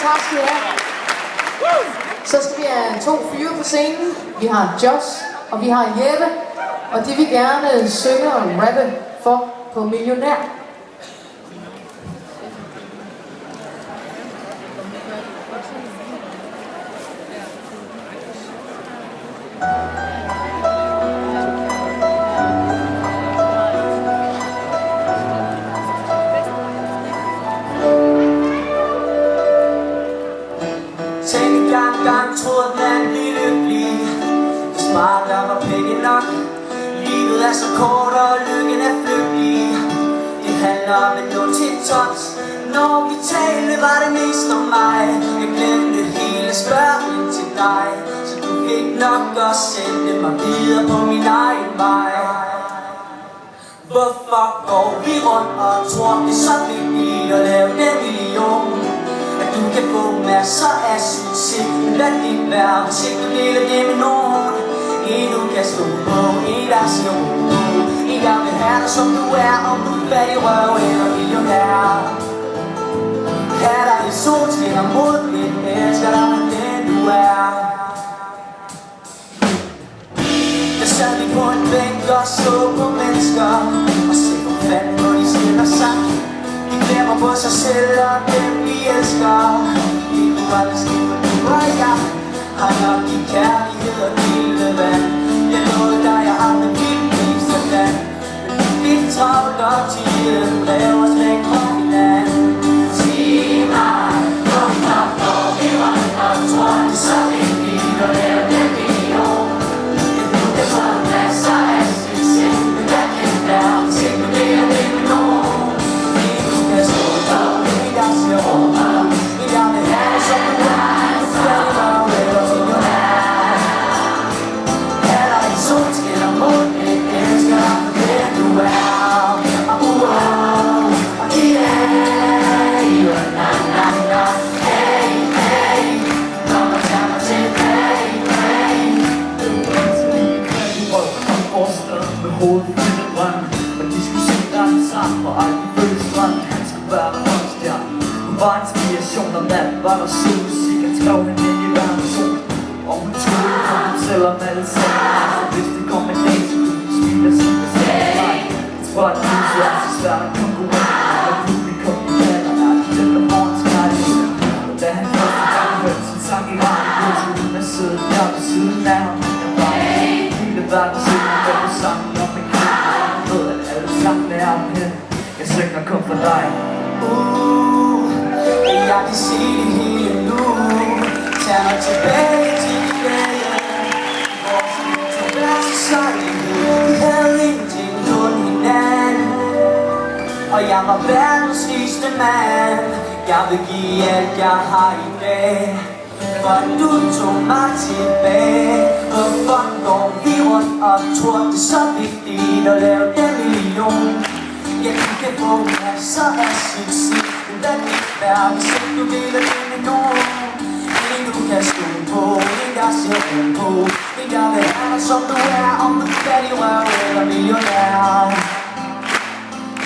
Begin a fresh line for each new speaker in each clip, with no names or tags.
tak skal I have. Så skal vi have 2 fyre på scenen. Vi har Josh, og vi har Jeppe, og de vil gerne synge og rappe for på Millionær.
Troede at man blive lykkelig, hvis bare der var penge nok. Livet er så kort, og lykken er flygtig. Det handler om et 0 til tops. Når vi talte, var det mest om mig. Jeg glemte hele spørg ind til dig, så du fik nok og sendte mig videre på min egen vej. Hvorfor går vi rundt og tror det er så vigtigt at lave den million? Du kan få masser af succes, men hvad det værd, hvis ikke du deler det med nogen? En du kan stå på, en der siger en der vil have dig som du er, om du er fattig røv eller millionær. Have dig i solskinner mod lidt, elsker dig med den du er. Der sad vi på en bænk og så på mennesker, og se på fanden hvor de stiller sig. De glemmer på sig selv og dem vi elsker. Det kunne aldrig ske for du og jeg har nok din kærlighed og lille vand. Jeg nåede dig, jeg aldrig ville blive sådan. Men vi fik travlt og tiden drev os væk fra hinanden. Sig mig, hvorfor går vi rundt og tror det så vigtigt at lave den million? Du kan få masser af succes, men hvad kan det være, hvis ikke du bliver det med nogen? Jeg står på, en der siger over, en der vil have det som du er, fattig røv eller millionær. Her er en solskinner mod det, elsker dig for den du er. Og na-na-na, hey, hey, kom og tag mig tilbage, hey.
De røv kom forstad med hovedet fyldt af brønd, og de skulle se dig sammen og aldrig følge strøm. Han skulle være rockstjerne, hun var inspiration, og natten var der sød musik. Han skrev hende ind i hver person, og hun troede på ham selv om alle sagde. Så hvis det kom en dag, så kunne hun smile og sige, hvad sagde mig. Han spurgte mig, så er så svært at konkurrere, og publikum i kalder er det den der morgens kærlighed. Og da han første gang hørte sin sang i radioen, så hun er sød der ved siden af ham. Jeg var hele verden synger med på sangen om en kvinde. Jeg ved at alle sammen er om hende. Jeg synger kun for dig.
Jeg kan se det hele nu. Tag mig tilbage til de dage, vores liv tog hver til sejlighed. Vi havde ingenting kun hinanden, og jeg var verdens rigeste mand. Jeg vil give alt jeg har i dag, for du tog mig tilbage. Hvorfor går vi rundt og tror det er så vigtigt at lave den million? Ja, du kan få masser af succes, men hvad det værd, hvis ikke du deler det med nogen? En du kan stå på, en der ser rundt på, en der vil have dig som du er, om du er fattig røv eller millionær.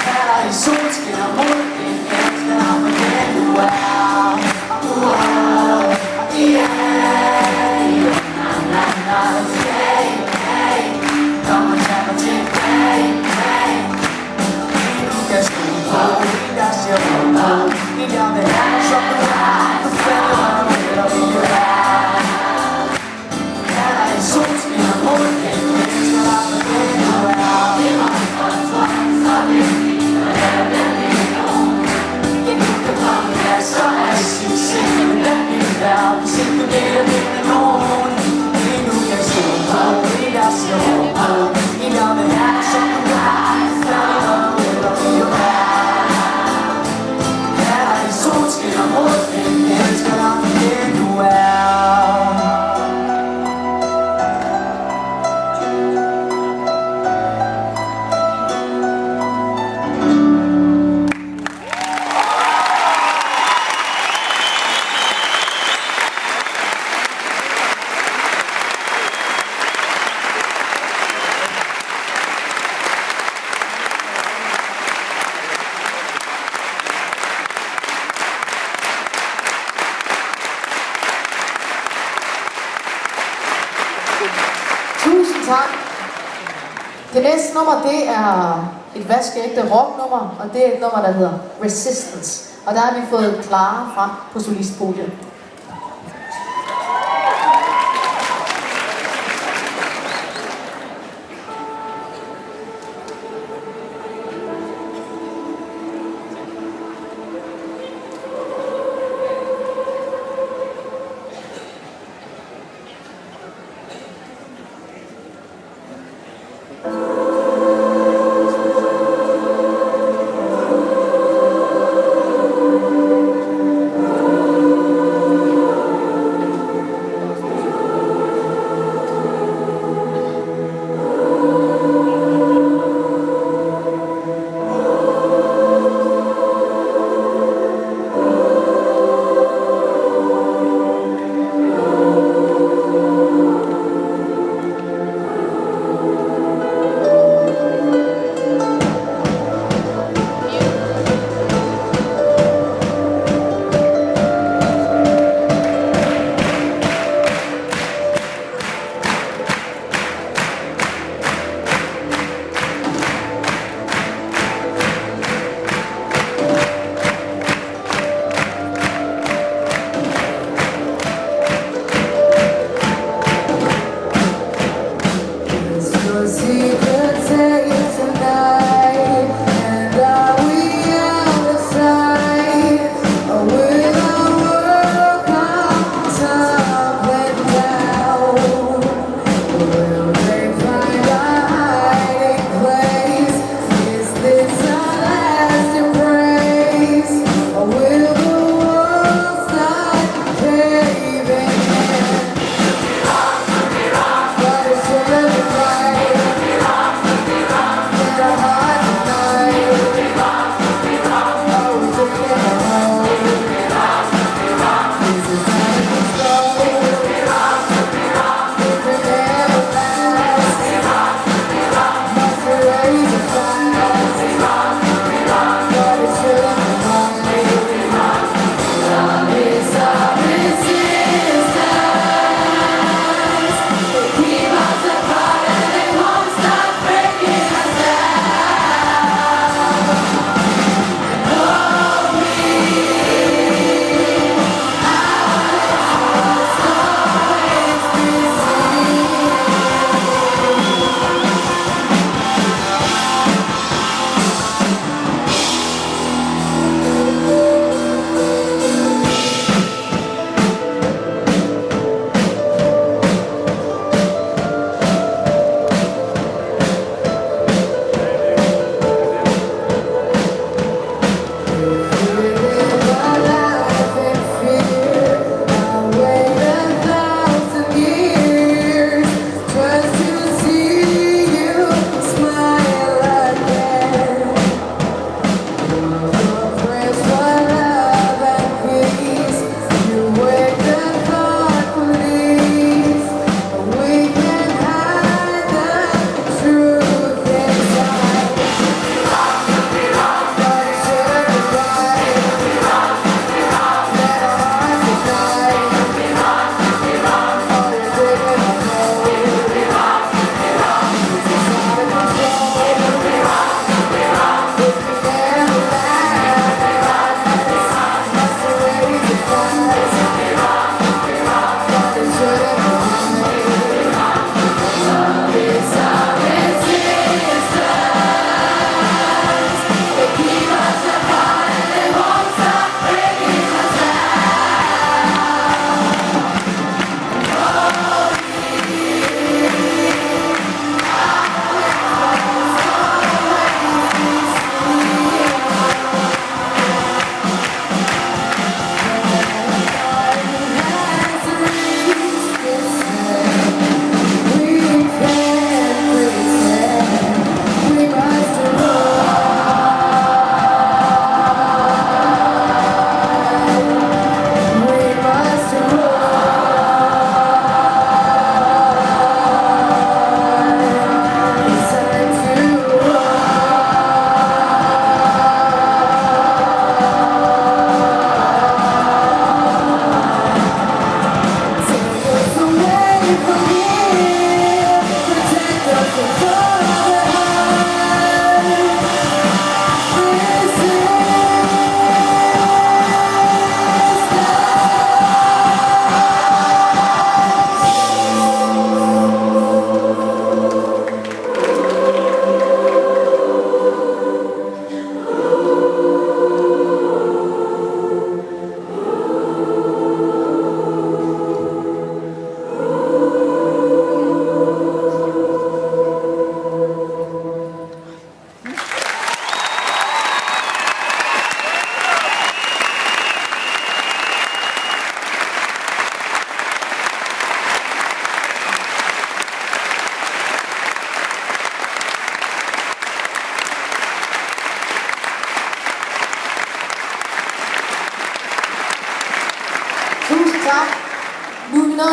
Her er i solskinner mod en elsker dig for den du er. Na-na-na, hey, hey, kom og tag mig tilbage, hey. Jeg stod på, en der siger rundt på, en der vil have mig som du er, du falder røv eller millionær. Her er en solskinner mod en elsker dig for den du er. Det var en drøm, så vigtigt at lave den million. Ja, du kan få masser af succes, men hvad det værd, hvis ikke du deler det med nogen? En du kan stå på, en der siger rundt på, en der vil have dig som du er, du falder røv eller millionær. Her er en solskinner mod en
Tusind tak. Det næste nummer, det er et vaskeægte rocknummer, og det er et nummer, der hedder Resistance. Og der har vi fået Clara frem på solistpodiet.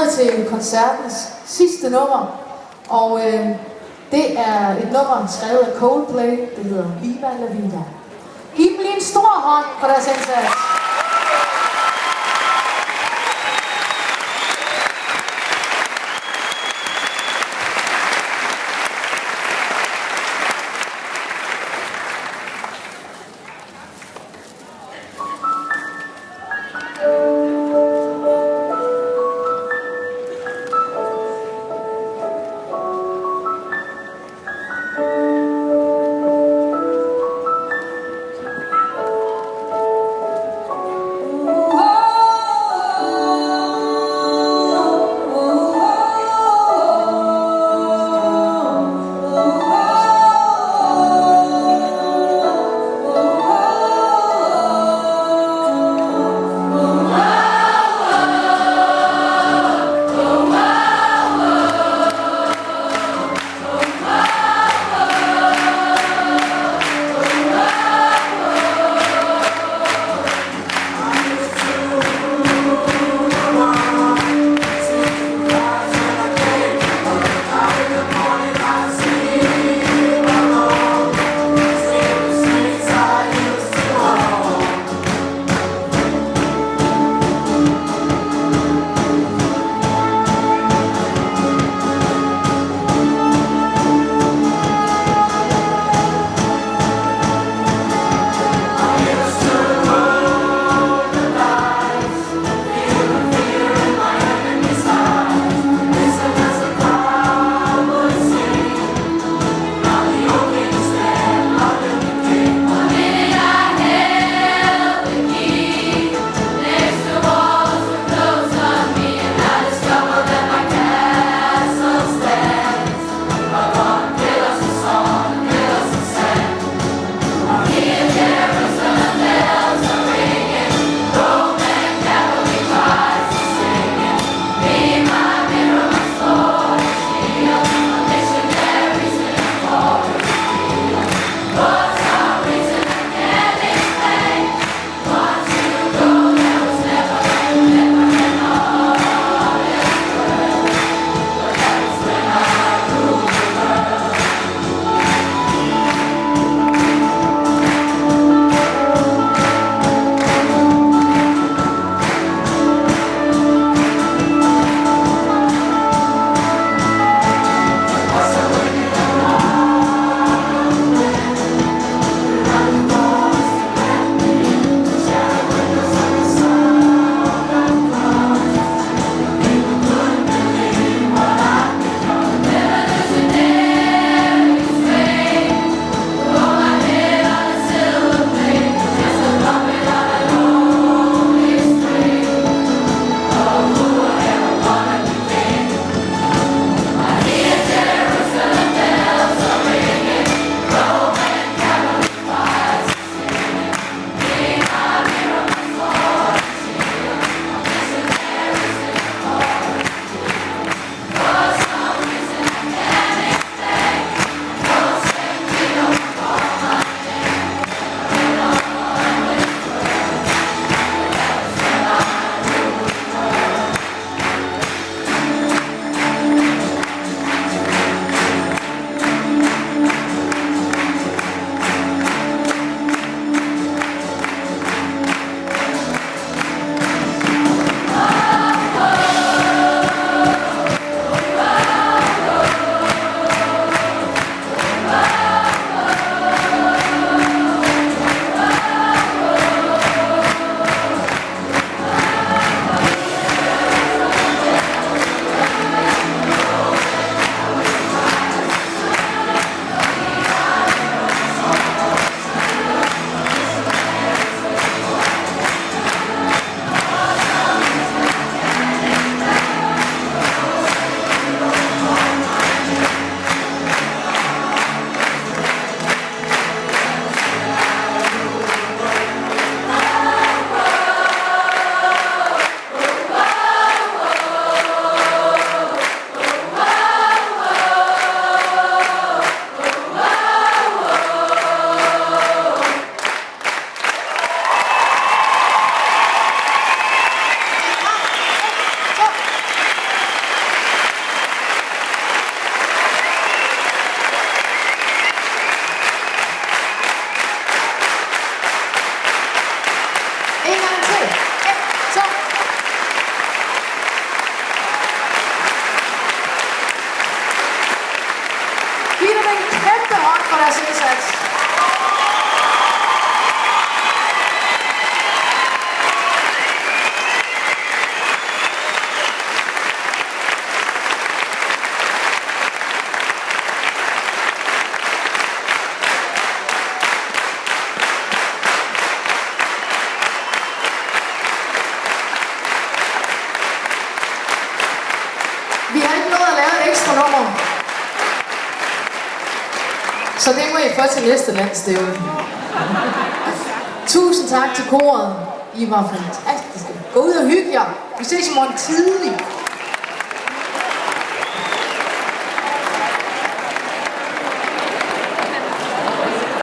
nået til koncertens sidste nummer, og det er et nummer skrevet af Coldplay, det hedder Viva La Vida. Giv dem lige en stor hånd for deres indsats. Så det må I få til næste landstævne. Tusind tak til koret. I var fantastiske. Gå ud og hygge jer. Vi ses i morgen tidlig.